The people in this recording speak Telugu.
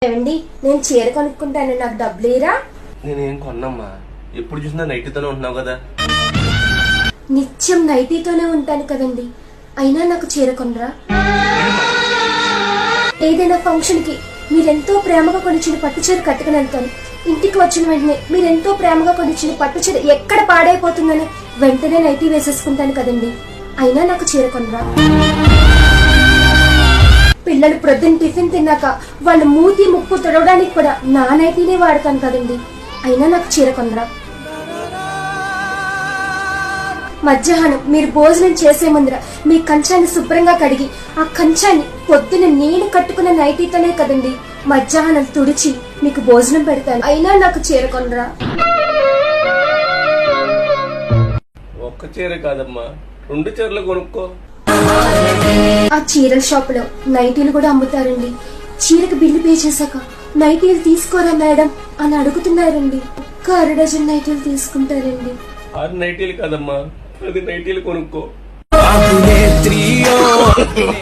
ఏమండి, నేను చీర కొనుక్కుంటాను, నాకు డబ్బులు ఇరా. నేనేం కొన్నమ్మా, ఎప్పుడు చూసినా నైటీతోనే ఉంటున్నావు కదా. నిత్యం నైటీతోనే ఉంటాను కదండి, అయినా నాకు చీర కొనరా? ఏదైనా ఫంక్షన్ కి మీరెంతో ప్రేమగా కొనిచ్చిన పట్టు చీర కట్టుకుని వెళ్తాను. ఇంటికి వచ్చిన వెంటనే మీరెంతో ప్రేమగా కొనిచ్చిన పట్టు చీర ఎక్కడ పాడైపోతుందని వెంటనే నైటీ వేసేసుకుంటాను కదండి, అయినా నాకు చీర కొనరా? పిల్లలు ప్రొద్దున టిఫిన్ తిన్నాక వాళ్ళ మూతి ముక్కు తొడవడానికి కూడా నా నైటీనే వాడతాను కదండి, అయినా నాకు చీర కొనరా? మధ్యాహ్నం మీరు భోజనం చేసే ముందర మీ కంచాన్ని శుభ్రంగా కడిగి ఆ కంచాన్ని పొద్దున నేను కట్టుకున్న నైటీతోనే కదండి మధ్యాహ్నం తుడిచి మీకు భోజనం పెడతాను, అయినా నాకు చీర కొనరా? ఒక్క చీర కాదమ్మా, 2 చీరలు కొనుక్కో. ఆ చీరల షాప్ లో నైటీలు కూడా అమ్ముతారండి. చీరకు బిల్లు పే చేశాక నైటీలు తీసుకోరా మేడం అని అడుగుతున్నారండి. ఒక్క 6 డజన్ నైటీలు తీసుకుంటారండి. 6 నైటీలు కాదమ్మా, 10 నైటీలు కొనుక్కో.